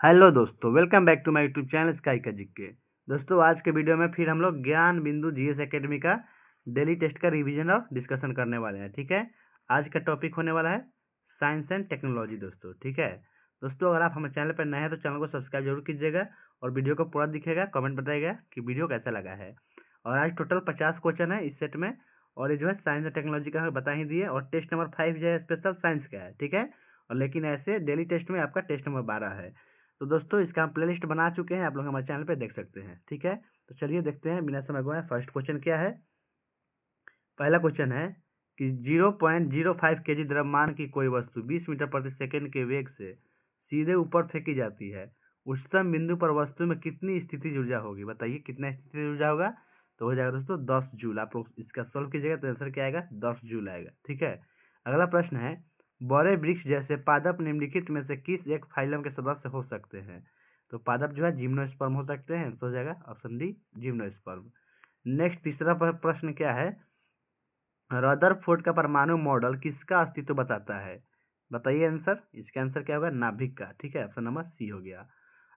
Hello दोस्तों, welcome back to my YouTube channel sky का GK. दोस्तों, आज के वीडियो में फिर हम लोग ज्ञान बिंदु जीएस एकेडमी का डेली टेस्ट का रिवीजन और डिस्कशन करने वाले हैं। ठीक है, आज का टॉपिक होने वाला है साइंस एंड टेक्नोलॉजी दोस्तों। ठीक है दोस्तों, अगर आप हमारे चैनल पर नए हैं तो चैनल को सब्सक्राइब जरूर कीजिएगा और वीडियो को पूरा दिखेगा, कमेंट बताइएगा कि वीडियो कैसा लगा है। और आज टोटल 50 क्वेश्चन है इस सेट में, और ये जो है साइंस एंड टेक्नोलॉजी का बता ही दिए। और टेस्ट नंबर 5 जो है स्पेशल साइंस का है। ठीक है, और लेकिन ऐसे डेली टेस्ट में आपका टेस्ट नंबर 12 है। तो दोस्तों, इसका हम प्लेलिस्ट बना चुके हैं, आप लोग हमारे चैनल पे देख सकते हैं। ठीक है, तो चलिए देखते हैं बिना समय गवाए। फर्स्ट क्वेश्चन क्या है? पहला क्वेश्चन है कि 0.05 केजी द्रव्यमान की कोई वस्तु 20 मीटर प्रति सेकंड के वेग से सीधे ऊपर फेंकी जाती है। उच्चतम बिंदु पर वस्तु में कितनी स्थितिज ऊर्जा होगी? बताइए कितना स्थितिज ऊर्जा होगा? तो हो जाएगा दोस्तों 10 जूल। आप लोग इसका सॉल्व कीजिएगा तो आंसर क्या आएगा? 10 जूल आएगा। ठीक है, अगला प्रश्न है, बड़े वृक्ष जैसे पादप निम्नलिखित में से किस एक फाइलम के सदस्य हो सकते हैं? तो पादप जो है जिम्नोस्पर्म हो सकते हैं, तो हो जाएगा ऑप्शन डी जिम्नोस्पर्म। नेक्स्ट तीसरा प्रश्न क्या है? रदरफोर्ड का परमाणु मॉडल किसका अस्तित्व बताता है? बताइए आंसर। इसका आंसर क्या होगा? नाभिक का। ठीक है, ऑप्शन नंबर सी हो गया।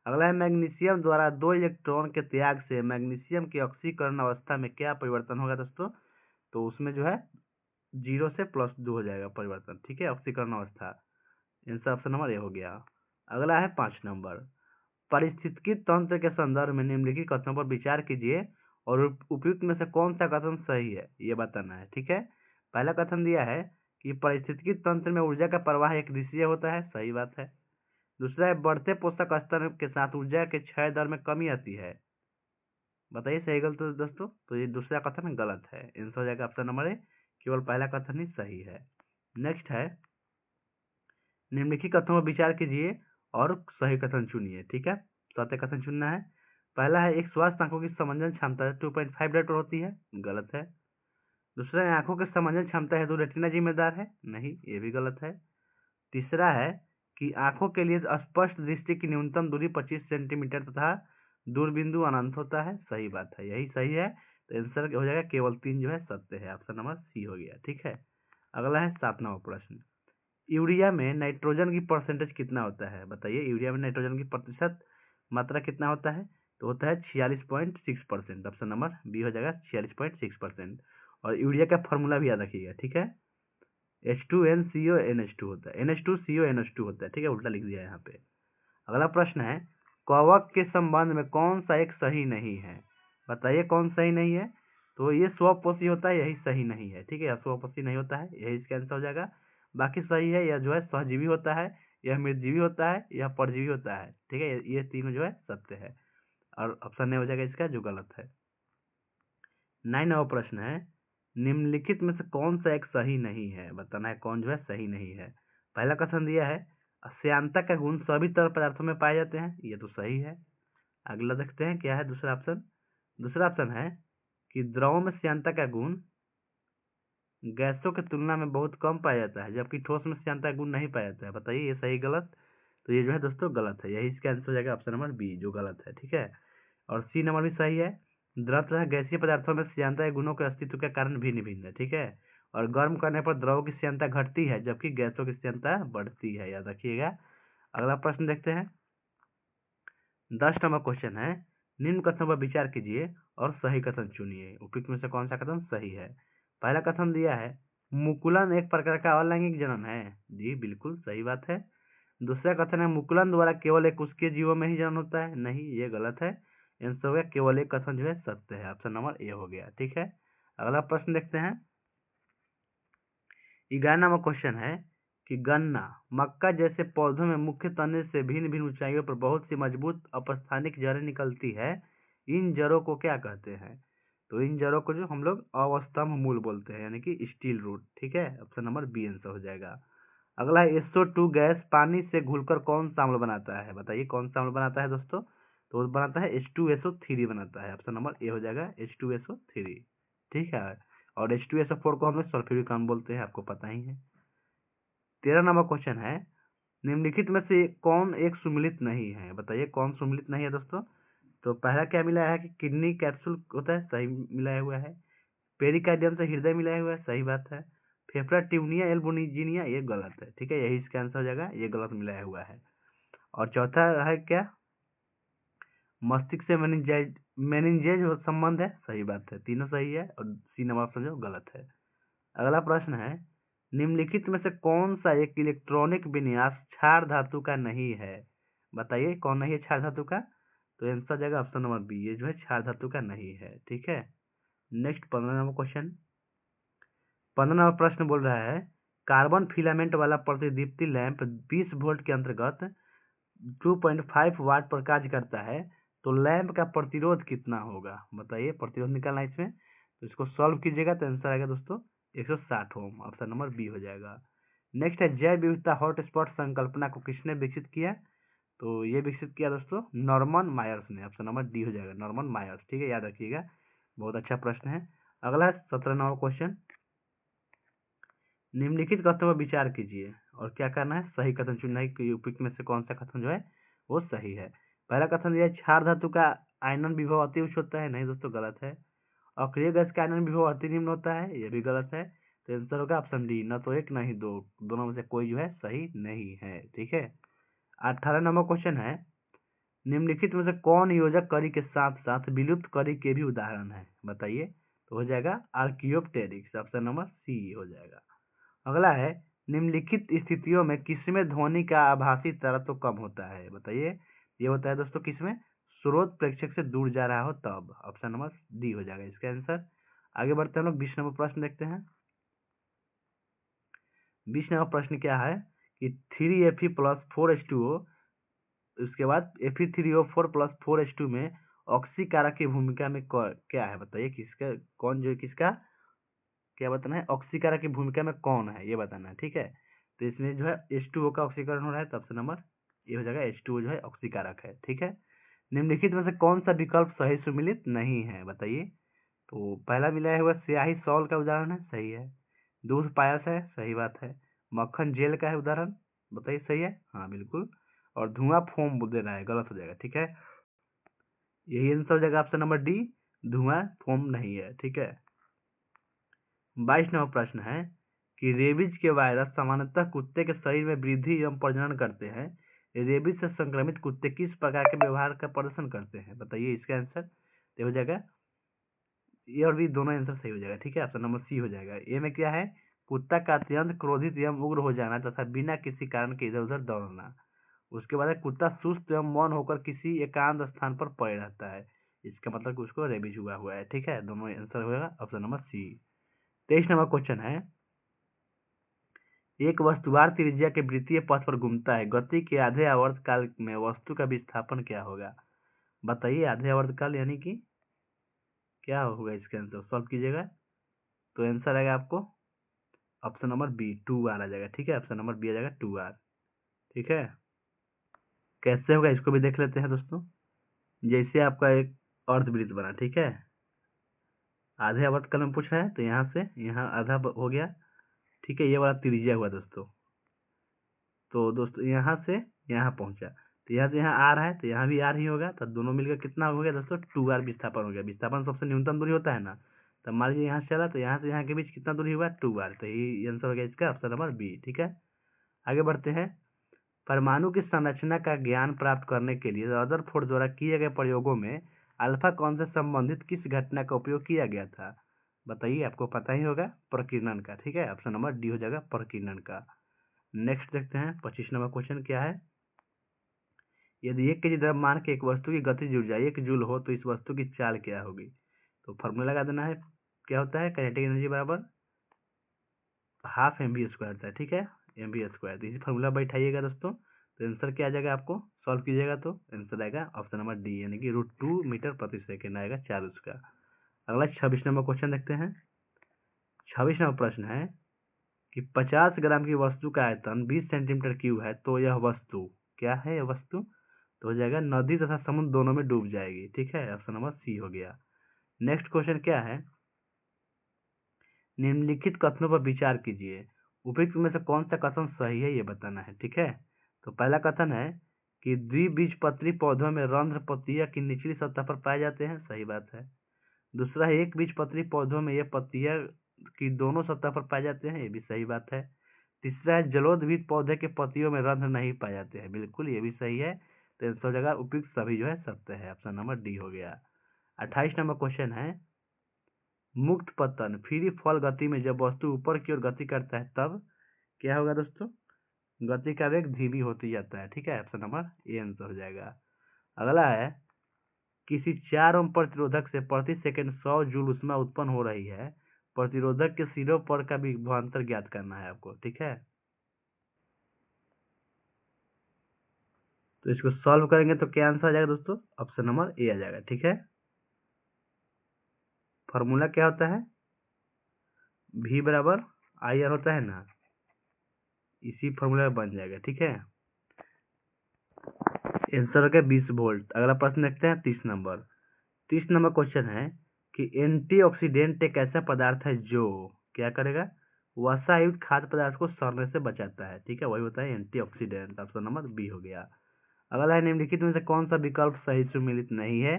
अगला है, मैग्नीशियम द्वारा 2 इलेक्ट्रॉन के त्याग से मैग्नीशियम की ऑक्सीकरण अवस्था में क्या परिवर्तन होगा दोस्तों? तो उसमें जो है 0 से +2 हो जाएगा परिवर्तन। ठीक है, ऑक्सीकरण अवस्था। आंसर ऑप्शन नंबर ए हो गया। अगला है 5 नंबर, पारिस्थितिकी तंत्र के संदर्भ में निम्नलिखित कथनों पर विचार कीजिए और उपयुक्त में से कौन सा कथन सही है ये बताना है। ठीक है, पहला कथन दिया है कि पारिस्थितिकी तंत्र में ऊर्जा का प्रवाह एक दिशीय होता है, सही बात है। दूसरा है, बढ़ते पोषक स्तर के साथ ऊर्जा के क्षय दर में कमी आती है। बताइए सही गलत दोस्तों। तो ये दूसरा कथन गलत है, आंसर हो जाएगा ऑप्शन नंबर ए, केवल पहला कथन ही सही है। नेक्स्ट है, निम्नलिखित कथनों पर विचार कीजिए और सही कथन चुनिए। ठीक है, सत्य कथन चुनना है। पहला है, एक स्वस्थ आंखों की समंजन क्षमता 2.5 लीटर होती है, गलत है। दूसरा है, आंखों के समंजन क्षमता हेतु रेटिना जिम्मेदार है, नहीं, ये भी गलत है। तीसरा है कि आंखों के लिए स्पष्ट दृष्टि की न्यूनतम दूरी 25 सेंटीमीटर तथा दूरबिंदु अनंत होता है, सही बात है, यही सही है। तो आंसर हो जाएगा केवल 3 जो है सत्य है, ऑप्शन नंबर सी हो गया। ठीक है, अगला है 7 नंबर प्रश्न, यूरिया में नाइट्रोजन की परसेंटेज कितना होता है? बताइए, यूरिया में नाइट्रोजन की प्रतिशत मात्रा कितना होता है? तो होता है 46.6%, ऑप्शन नंबर बी हो जाएगा 46.6%। और यूरिया का फॉर्मूला भी याद रखिएगा। ठीक है, H2NCO होता है, NH2CO होता है। ठीक है, उल्टा लिख दिया है यहाँ पे। अगला प्रश्न है, कवक के संबंध में कौन सा एक सही नहीं है? बताइए कौन सही नहीं है? तो ये स्वपोषी होता है, यही सही नहीं है। ठीक है, स्वपोषी नहीं होता है, यही इसका आंसर हो जाएगा। बाकी सही है, यह जो है सहजीवी होता है, यह मृतजीवी होता है, यह परजीवी होता है। ठीक है, ये तीनों जो है सत्य है, और ऑप्शन ए हो जाएगा इसका, जो गलत है। 9 नंबर प्रश्न है, निम्नलिखित में से कौन सा एक सही नहीं है? बताना है कौन जो है सही नहीं है। पहला कथन दिया है, श्यानता का गुण सभी तरल पदार्थों में पाए जाते हैं, ये तो सही है। अगला देखते हैं क्या है दूसरा ऑप्शन। दूसरा ऑप्शन है कि द्रव में श्यानता का गुण गैसों की तुलना में बहुत कम पाया जाता है, जबकि ठोस में श्यानता का गुण नहीं पाया जाता है। बताइए ये सही गलत? तो ये जो है दोस्तों गलत है, यही इसका आंसर हो जाएगा ऑप्शन नंबर बी, जो गलत है। ठीक है, और सी नंबर भी सही है। द्रव तथा गैसीय पदार्थों में श्यानता के गुणों के अस्तित्व के कारण भिन्न भिन्न है। ठीक है, और गर्म करने पर द्रव की श्यानता घटती है, जबकि गैसों की श्यानता बढ़ती है, याद रखिएगा। अगला प्रश्न देखते हैं। 10 नंबर क्वेश्चन है, निम्न कथनों पर विचार कीजिए और सही कथन चुनिए। उपयुक्त में से कौन सा कथन सही है? पहला कथन दिया है, मुकुलन एक प्रकार का अलैंगिक जनन है, जी बिल्कुल सही बात है। दूसरा कथन है, मुकुलन द्वारा केवल एक उसके जीवों में ही जनन होता है, नहीं, ये गलत है। आंसर हो गया केवल एक कथन जो है सत्य है, ऑप्शन नंबर ए हो गया। ठीक है, अगला प्रश्न देखते हैं। 11 नंबर क्वेश्चन है कि गन्ना, मक्का जैसे पौधों में मुख्य तने से भिन्न भिन्न ऊंचाइयों पर बहुत सी मजबूत अपस्थानिक जड़ें निकलती है, इन जड़ों को क्या कहते हैं? तो इन जड़ों को जो हम लोग अवस्तंभ मूल बोलते हैं, यानी कि स्टील रूट। ठीक है, ऑप्शन नंबर बी आंसर हो जाएगा। अगला है, SO2 गैस पानी से घुलकर कौन सा अम्ल बनाता है? बताइए कौन सा अम्ल बनाता है दोस्तों? तो बनाता है H2SO3 बनाता है, ऑप्शन नंबर ए हो जाएगा H2SO3। ठीक है, और H2SO4 को हम लोग सल्फ्यूरिक अम्ल बोलते हैं, आपको पता ही है। 13 नंबर क्वेश्चन है, निम्नलिखित में से कौन एक सुमिलित नहीं है? बताइए कौन सुमिलित नहीं है दोस्तों? तो पहला क्या मिला है कि किडनी कैप्सूल होता है, सही मिलाया हुआ है। पेरिकार्डियम से हृदय मिलाया हुआ है, सही बात है। फेफड़ा ट्यूनिया एल्बोनिजीनिया, ये गलत है। ठीक है, यही इसका आंसर हो जाएगा, ये गलत मिलाया हुआ है। और चौथा है क्या, मस्तिष्क से मेनिंजेज संबंध है, सही बात है, तीनों सही है, और सी नंबर ऑप्शन जो गलत है। अगला प्रश्न है, निम्नलिखित में से कौन सा एक इलेक्ट्रॉनिक विन्यास क्षार धातु का नहीं है, बताइए कौन नहीं है क्षार धातु का। तो आंसर जाएगा ऑप्शन नंबर बी, ये जो है क्षार धातु का नहीं है। ठीक है, नेक्स्ट 15 नंबर क्वेश्चन। 15 नंबर प्रश्न बोल रहा है, कार्बन फिलामेंट वाला प्रतिदीप्ति लैंप 20 वोल्ट के अंतर्गत 2.5 वाट पर कार्य करता है, तो लैंप का प्रतिरोध कितना होगा, बताइए। प्रतिरोध निकालना है इसमें, तो इसको सॉल्व कीजिएगा तो आंसर आएगा दोस्तों 160 ओम, ऑप्शन नंबर बी हो जाएगा। नेक्स्ट है, जैव विविधता हॉटस्पॉट संकल्पना को किसने विकसित किया, तो ये विकसित किया दोस्तों नॉर्मन मायर्स ने, ऑप्शन नंबर डी हो जाएगा, नॉर्मन मायर्स। ठीक है, याद रखिएगा, बहुत अच्छा प्रश्न है। अगला 17 नंबर क्वेश्चन, निम्नलिखित कथनों पर विचार कीजिए और क्या करना है, सही कथन चुनना है कि उपयुक्त में से कौन सा कथन जो है वो सही है। पहला कथन दिया है, क्षार धातु का आयनन विभव अति उच्च होता है, नहीं दोस्तों गलत है। अक्रिय गैस का आयनन विभव अति निम्न होता है, ये भी गलत है। तो आंसर होगा ऑप्शन डी, न तो एक न ही दो, दोनों में से कोई जो है सही नहीं है। ठीक है, 18 नंबर क्वेश्चन है, निम्नलिखित में से कौन योजक करी के साथ साथ विलुप्त करी के भी उदाहरण है, बताइए। तो हो जाएगा आर्कियोप्टेरिक्स, ऑप्शन नंबर सी हो जाएगा। अगला है, निम्नलिखित स्थितियों में किसमें ध्वनि का आभासी तरत्व कम होता है, बताइए। ये होता है दोस्तों किसमें, स्रोत प्रेक्षक से दूर जा रहा हो तब, ऑप्शन नंबर डी हो जाएगा इसका आंसर। आगे बढ़ते हैं हम लोग 20 नंबर प्रश्न देखते हैं। 20 नंबर प्रश्न क्या है कि 3Fe+4H2O, उसके बाद Fe3O4+4H2 में ऑक्सीकारक की भूमिका में क्या है, बताइए। किसका, कौन जो किसका क्या बताना है, ऑक्सीकारक की भूमिका में कौन है ये बताना है। ठीक है, तो इसमें जो है H2O का ऑक्सीकरण हो रहा है, तो ऑप्शन नंबर ये हो जाएगा, H2O जो है ऑक्सीकारक है। ठीक है, निम्नलिखित में से कौन सा विकल्प सही सुमिलित नहीं है, बताइए। तो पहला मिला हुआ स्याही सॉल का उदाहरण है, सही है। दूध पायस है, सही बात है। मक्खन जेल का है उदाहरण, बताइए सही है, हाँ बिल्कुल। और धुआं फोम दे रहा है, गलत हो जाएगा। ठीक है, यही आंसर हो जाएगा ऑप्शन नंबर डी, धुआं फोम नहीं है। ठीक है, 22 नंबर प्रश्न है कि रेबीज के वायरस सामान्यतः कुत्ते के शरीर में वृद्धि एवं प्रजनन करते हैं, रेबीज से संक्रमित कुत्ते किस प्रकार के व्यवहार का प्रदर्शन करते हैं, बताइए। इसका आंसर हो जाएगा, ये और भी दोनों आंसर सही हो जाएगा। ठीक है, ऑप्शन नंबर सी हो जाएगा। ए में क्या है, कुत्ता का अत्यंत क्रोधित एवं उग्र हो जाना तथा बिना किसी कारण के इधर उधर दौड़ना। उसके बाद है, कुत्ता सुस्त एवं मौन होकर किसी एकांत स्थान पर पड़े रहता है, इसका मतलब कि उसको रेबीज हुआ हुआ है। ठीक है, दोनों आंसर होगा option number C. 23 number question है, एक वस्तुवार त्रिज्या के वृत्तीय पथ पर घूमता है, गति के आधे आवर्त काल में वस्तु का विस्थापन क्या होगा, बताइए। आधे आवर्त काल यानी कि क्या होगा, इसका आंसर सॉल्व कीजिएगा तो आंसर आएगा आपको ऑप्शन नंबर बी, 2 आर आ जाएगा। ठीक है, ऑप्शन नंबर बी आ जाएगा 2 आर। ठीक है, कैसे होगा इसको भी देख लेते हैं दोस्तों। जैसे आपका एक अर्धवृत्त बना, ठीक है, आधे आवर्त काल में पूछा है, तो यहाँ से यहाँ आधा हो गया। ठीक है, ये वाला त्रिज्या हुआ दोस्तों, तो दोस्तों यहाँ से यहाँ पहुंचा, तो यहाँ से यहाँ आ रहा है, तो यहाँ भी आर ही होगा, तो दोनों मिलकर कितना हो गया दोस्तों, 2 आर विस्थापन हो गया। विस्थापन सबसे न्यूनतम दूरी होता है ना, तो मान लीजिए यहाँ से चला, तो यहाँ से यहाँ के बीच कितना दूरी हुआ, 2 आर, तो ये आंसर हो गया इसका ऑप्शन नंबर बी। ठीक है, आगे बढ़ते हैं। परमाणु की संरचना का ज्ञान प्राप्त करने के लिए रदरफोर्ड द्वारा किए गए प्रयोगों में अल्फा कौन से संबंधित किस घटना का उपयोग किया गया था, बताइए। आपको पता ही होगा, प्रकीर्णन का। ठीक है, ऑप्शन नंबर डी हो जाएगा, प्रकीर्णन का। नेक्स्ट देखते हैं 25 नंबर क्वेश्चन क्या है, यदि 1 kg द्रव्यमान के एक वस्तु की गतिज ऊर्जा 1 जूल हो तो इस वस्तु की चाल क्या होगी, तो फॉर्मूला लगा देना है, क्या होता है, काइनेटिक एनर्जी बराबर हाफ mv स्क्वायर होता है। ठीक है, mv स्क्वायर, तो इसी फॉर्मूला बैठाइएगा दोस्तों, तो आंसर क्या आ जाएगा, आपको सॉल्व कीजिएगा तो आंसर आएगा ऑप्शन नंबर डी, यानी कि √2 मीटर प्रति सेकेंड आएगा, 4 उसका। अगला 26 नंबर क्वेश्चन देखते हैं। 26 नंबर प्रश्न है कि 50 ग्राम की वस्तु का आयतन 20 सेंटीमीटर क्यूब है, तो यह वस्तु क्या है, यह वस्तु तो हो जाएगा नदी तथा समुद्र दोनों में डूब जाएगी। ठीक है, ऑप्शन नंबर सी हो गया। नेक्स्ट क्वेश्चन क्या है, निम्नलिखित कथनों पर विचार कीजिए, उपयुक्त में से कौन सा कथन सही है ये बताना है। ठीक है, तो पहला कथन है कि द्विबीजपत्री पौधों में रंध्र पत्तियां की निचली सतह पर पाए जाते हैं, सही बात है। दूसरा है, एक बीजपत्री पौधों में ये पत्तियां की दोनों सतह पर पाए जाते हैं, ये भी सही बात है। तीसरा है जलोदभित पौधे के पत्तियों में रंध्र नहीं पाए जाते हैं, बिल्कुल ये भी सही है। तो आंसर हो जाएगा उपयुक्त सभी जो है सत्य है, ऑप्शन नंबर डी हो गया। 28 नंबर क्वेश्चन है, मुक्त पतन फ्री फॉल गति में जब वस्तु ऊपर की ओर गति करता है तब क्या होगा दोस्तों, गति का वेग धीमी होती जाता है, ठीक है, ऑप्शन नंबर ए आंसर हो जाएगा। अगला है, किसी 4 ओम प्रतिरोधक से प्रति सेकंड 100 जूल ऊष्मा उत्पन्न हो रही है, प्रतिरोधक के सिरों पर का विभवांतर ज्ञात करना है आपको, ठीक है। तो इसको सॉल्व करेंगे तो क्या आंसर आ जाएगा दोस्तों, ऑप्शन नंबर ए आ जाएगा, ठीक है। फॉर्मूला क्या होता है, V बराबर IR होता है ना, इसी फॉर्मूला में बन जाएगा, ठीक है। आंसर हो गया 20 वोल्ट। अगला प्रश्न देखते हैं 30 नंबर क्वेश्चन है कि एंटीऑक्सीडेंट एक ऐसा पदार्थ है जो क्या करेगा, वसायुक्त खाद्य पदार्थ को सड़ने से बचाता है, ठीक है, वही होता है एंटीऑक्सीडेंट, ऑप्शन नंबर बी हो गया। अगला है, निम्नलिखित में से कौन सा विकल्प सही सुमेलित नहीं है,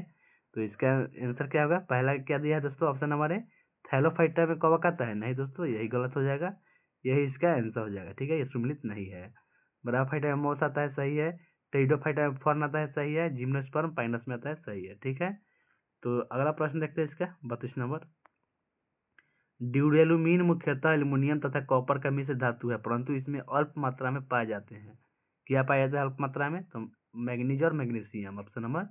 तो इसका आंसर क्या होगा, पहला क्या दिया है दोस्तों, ऑप्शन नंबर ए थैलोफाइटा में कवक आता है, नहीं दोस्तों यही गलत हो जाएगा, यही इसका आंसर हो जाएगा, ठीक है, ये सुमेलित नहीं है। ब्राफाइटा में मोस आता है, सही है। टेरिडोफाइटा में फर्न आता है, सही है। जिम्नोस्पर्म पाइनस में आता है, सही है, ठीक है। तो अगला प्रश्न देखते हैं इसका 32 नंबर, ड्यूरेलुमीन मुख्यतः एल्युमिनियम तथा कॉपर का मिश्र धातु है, परंतु इसमें अल्प मात्रा में पाए जाते हैं, क्या पाया जाता है अल्प मात्रा में, तो मैग्नीज और magnesium, option number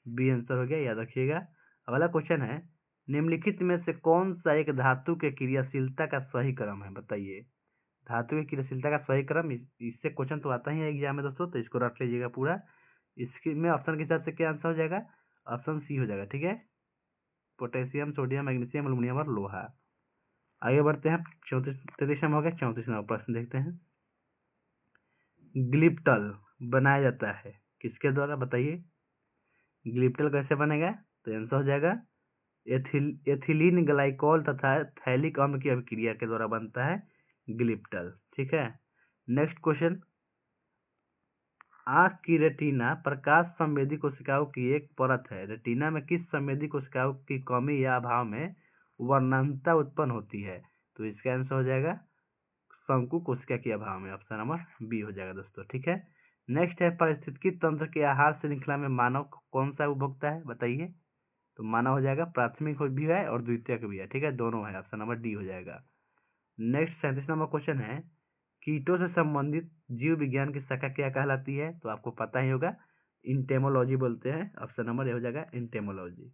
B answer हो गया, याद रखिएगा। अगला क्वेश्चन है, निम्नलिखित में से कौन सा एक धातु के क्रियाशीलता का सही क्रम है, बताइए। धातु की क्रियाशीलता का सही क्रम, इससे क्वेश्चन तो आता ही है एग्जाम में दोस्तों, तो इसको रख लीजिएगा पूरा। इसके में ऑप्शन के हिसाब से क्या आंसर हो जाएगा, ऑप्शन सी हो जाएगा, ठीक है, पोटेशियम, सोडियम, मैग्नीशियम, एल्युमिनियम और लोहा। आगे बढ़ते हैं, 33 नंबर हो गया। 34 नंबर प्रश्न देखते हैं, ग्लिप्टल बनाया जाता है किसके द्वारा, बताइए। ग्लिप्टल कैसे बनेगा, तो आंसर हो जाएगा एथिलीन ग्लाइकोल तथा थैलिक अम्ल की अभिक्रिया के द्वारा बनता है ग्लिप्टल, ठीक है। नेक्स्ट क्वेश्चन, आंख की रेटिना प्रकाश संवेदी कोशिकाओं की एक परत है, रेटिना में किस संवेदी कोशिकाओं की कमी या अभाव में वर्णनता उत्पन्न होती है, तो इसका आंसर हो जाएगा शंकु कोशिका के अभाव में, ऑप्शन नंबर बी हो जाएगा दोस्तों, ठीक है। नेक्स्ट है, पारिस्थितिकी तंत्र के आहार श्रृंखला में मानव कौन सा उपभोक्ता है, बताइए। तो मानव हो जाएगा, प्राथमिक भी है और द्वितीयक भी है, ठीक है, दोनों है, ऑप्शन नंबर डी हो जाएगा। नेक्स्ट 37 नंबर क्वेश्चन है, कीटों से संबंधित जीव विज्ञान की शाखा क्या कहलाती है, तो आपको पता ही होगा, इंटेमोलॉजी बोलते हैं, ऑप्शन नंबर ए हो जाएगा इंटेमोलॉजी।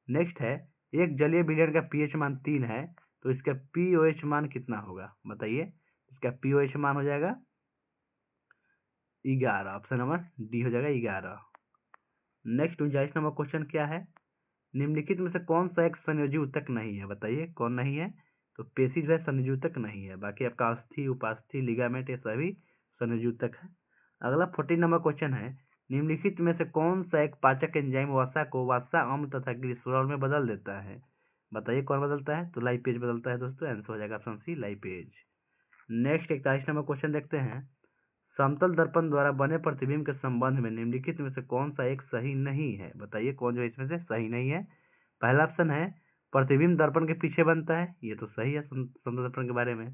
नेक्स्ट है, एक जलीय विलयन का पीएच मान 3 है, तो इसका पीओएच मान कितना होगा, बताइए। इसका पीओएच मान हो जाएगा 11, ऑप्शन नंबर डी हो जाएगा 11। नेक्स्ट 39 नंबर क्वेश्चन क्या है, निम्नलिखित में से कौन सा एक संयोजी ऊतक नहीं है, बताइए कौन नहीं है, तो पेशी जो है संयोजी ऊतक नहीं है, बाकी आपका अस्थि, उपास्थि, लिगामेंट ये सभी संयोजी ऊतक है। अगला 40 नंबर क्वेश्चन है, निम्नलिखित में से कौन सा एक पाचक एंजाइम वसा को वसा अम्ल तथा ग्लिसरॉल में बदल देता है, बताइए कौन बदलता है, तो लाइपेज बदलता है दोस्तों, आंसर हो जाएगा option C lipase. Next 41 number question देखते हैं, समतल दर्पण द्वारा बने प्रतिबिंब के संबंध में निम्नलिखित में से कौन सा एक सही नहीं है, बताइए कौन जो इसमें से सही नहीं है। पहला ऑप्शन है, प्रतिबिंब दर्पण के पीछे बनता है, ये तो सही है समतल दर्पण के बारे में।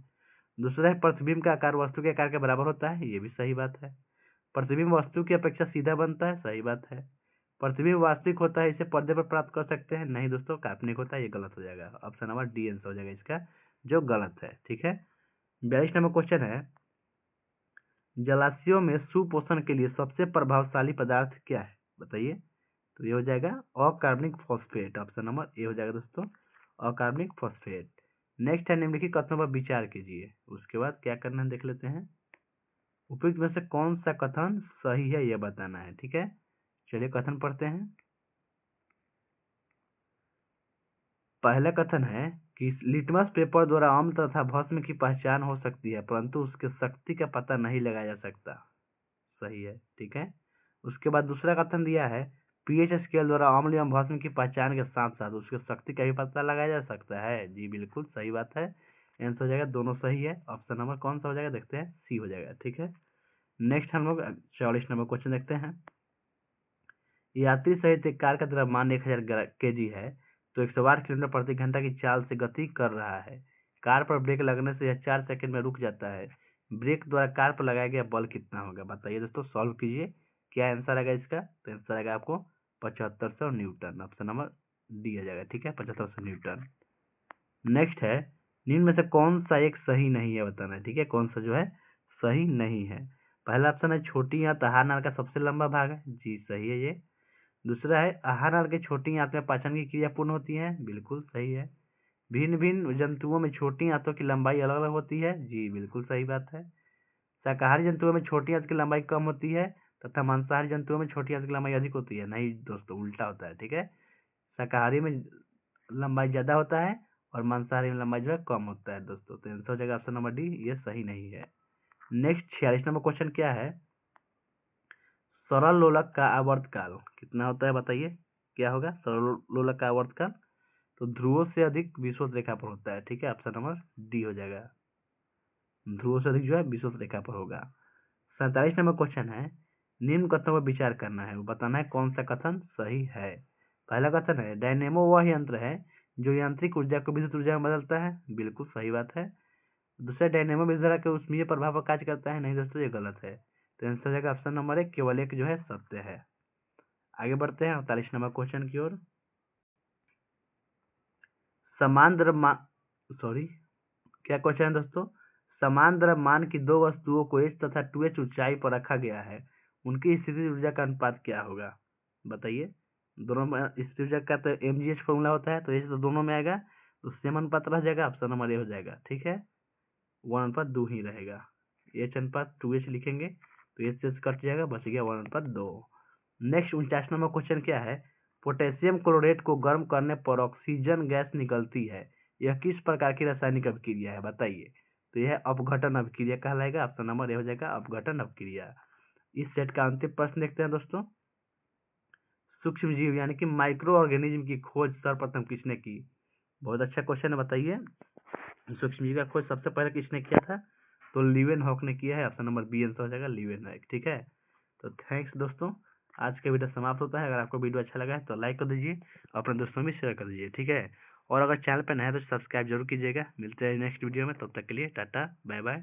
दूसरा है, प्रतिबिंब का आकार वस्तु के आकार के बराबर होता है, ये भी सही बात है। प्रतिबिंब वस्तु की अपेक्षा सीधा बनता है, सही बात है। प्रतिबिंब वास्तविक होता है, इसे पर्दे पर प्राप्त कर सकते हैं, नहीं दोस्तों काल्पनिक होता है, ये गलत हो जाएगा, ऑप्शन नंबर डी आंसर हो जाएगा इसका, जो गलत है, ठीक है। 42 नंबर क्वेश्चन है, जलाशयों में सुपोषण के लिए सबसे प्रभावशाली पदार्थ क्या है, बताइए। तो ये हो जाएगा अकार्बनिक फॉस्फेट, ऑप्शन नंबर ए हो जाएगा दोस्तों, अकार्बनिक फॉस्फेट। नेक्स्ट है, निम्नलिखित कथनों पर विचार कीजिए, उसके बाद क्या करना है देख लेते हैं। उपयुक्त में से कौन सा कथन सही है यह बताना है, ठीक है। चलिए कथन पढ़ते हैं। पहला कथन है कि लिटमस पेपर द्वारा अम्ल तथा भस्म की पहचान हो सकती है, परंतु उसके शक्ति का पता नहीं लगाया जा सकता, सही है, ठीक है। उसके बाद दूसरा कथन दिया है, पीएच स्केल द्वारा अम्ल एवं भस्म की पहचान के साथ साथ उसकी शक्ति का भी पता लगाया जा सकता है, जी बिल्कुल सही बात है, आंसर हो जाएगा, दोनों सही है, ऑप्शन नंबर कौन सा हो जाएगा देखते हैं, सी हो जाएगा, ठीक है। नेक्स्ट हम लोग 44 नंबर क्वेश्चन देखते हैं, यात्री सहित एक कार का द्रव्यमान 1000 kg है, तो 108 किलोमीटर प्रति घंटा की चाल से गति कर रहा है, कार पर ब्रेक लगने से यह 4 सेकंड में रुक जाता है, ब्रेक द्वारा कार पर लगाया गया बल कितना होगा? बताइए दोस्तों, सॉल्व कीजिए। क्या आंसर आएगा इसका? तो आंसर आएगा आपको 7500 न्यूटन। ऑप्शन नंबर डी आ जाएगा। ठीक है, 7500 न्यूटन। नेक्स्ट है, निम्न में से कौन सा एक सही नहीं है बताना है। ठीक है, कौन सा जो है सही नहीं है? पहला ऑप्शन है छोटी आंत आहार नाल का सबसे लंबा भाग है। जी सही है ये। दूसरा है आहार नाल की छोटी आंत में पाचन की क्रिया पूर्ण होती है। बिल्कुल सही है। भिन्न भिन्न जंतुओं में छोटी आंतों की लंबाई अलग अलग होती है। जी बिल्कुल सही बात है। शाकाहारी जंतुओं में छोटी आंत की लंबाई कम होती है तथा मांसाहारी जंतुओं में छोटी आंत की लंबाई अधिक होती है। नहीं दोस्तों, उल्टा होता है। ठीक है, शाकाहारी में लंबाई ज्यादा होता है और मांसाहारी में लंबाई जो है कम होता है दोस्तों। तो आंसर हो जाएगा ऑप्शन नंबर डी, ये सही नहीं है। नेक्स्ट 46 नंबर क्वेश्चन क्या है? सरल लोलक का आवर्तकाल कितना होता है बताइए? क्या होगा सरल लोलक का आवर्तकाल? तो ध्रुवों से अधिक विषुवत रेखा पर होता है। ठीक है, ऑप्शन नंबर डी हो जाएगा। ध्रुवों से अधिक जो है विषुवत रेखा पर होगा। 47 नंबर क्वेश्चन है, निम्न कथनों पर विचार करना है, वो बताना है कौन सा कथन सही है। पहला कथन है डायनेमो वह यंत्र है जो यांत्रिक ऊर्जा को विद्युत ऊर्जा में बदलता है। बिल्कुल सही बात है। दूसरा, डायनेमो विद्युत के ऊष्मीय प्रभाव पर कार्य करता है। नहीं दोस्तों, ये गलत है। तो आंसर जाएगा ऑप्शन नंबर एक, केवल एक जो है सत्य है। आगे बढ़ते हैं 48 नंबर क्वेश्चन की ओर। समान द्रव्यमान, सॉरी क्या क्वेश्चन है दोस्तों? समान द्रव्यमान की दो वस्तुओं को h तथा 2h ऊंचाई पर रखा गया है, उनकी स्थितिज ऊर्जा का अनुपात क्या होगा? बताइए। दोनों में स्थितिज ऊर्जा का तो mgh फॉर्मूला होता है, तो h तो दोनों में आएगा, तो सेम अनुपात रह जाएगा। ऑप्शन नंबर ए हो जाएगा। ठीक है, 1:2 ही रहेगा। h अनुपात 2h लिखेंगे तो h से कट जाएगा, बच गया 1:2। नेक्स्ट 49 नंबर क्वेश्चन क्या है? पोटेशियम क्लोरेट को गर्म करने पर ऑक्सीजन गैस निकलती है, यह किस प्रकार की रासायनिक अभिक्रिया है? बताइए। तो यह अपघटन अभिक्रिया कहलाएगा। ऑप्शन नंबर ए हो जाएगा अपघटन अभिक्रिया। इस सेट का अंतिम प्रश्न देखते हैं दोस्तों। सूक्ष्म जीव यानी कि माइक्रो ऑर्गेनिज्म की खोज सर्वप्रथम किसने की? बहुत अच्छा क्वेश्चन है, बताइए। सूक्ष्म जीव का खोज सबसे पहले किसने किया था? तो लीवेनहॉक ने किया है। ऑप्शन नंबर बी आंसर हो जाएगा लीवेनहॉक। ठीक है, तो थैंक्स दोस्तों, आज का वीडियो समाप्त होता है। अगर आपको वीडियो अच्छा लगा है तो लाइक कर दीजिए, अपने दोस्तों में शेयर कर दीजिए। ठीक है, और अगर चैनल पर नया है तो सब्सक्राइब जरूर कीजिएगा। मिलते हैं नेक्स्ट वीडियो में, तब तक के लिए टाटा बाय बाय।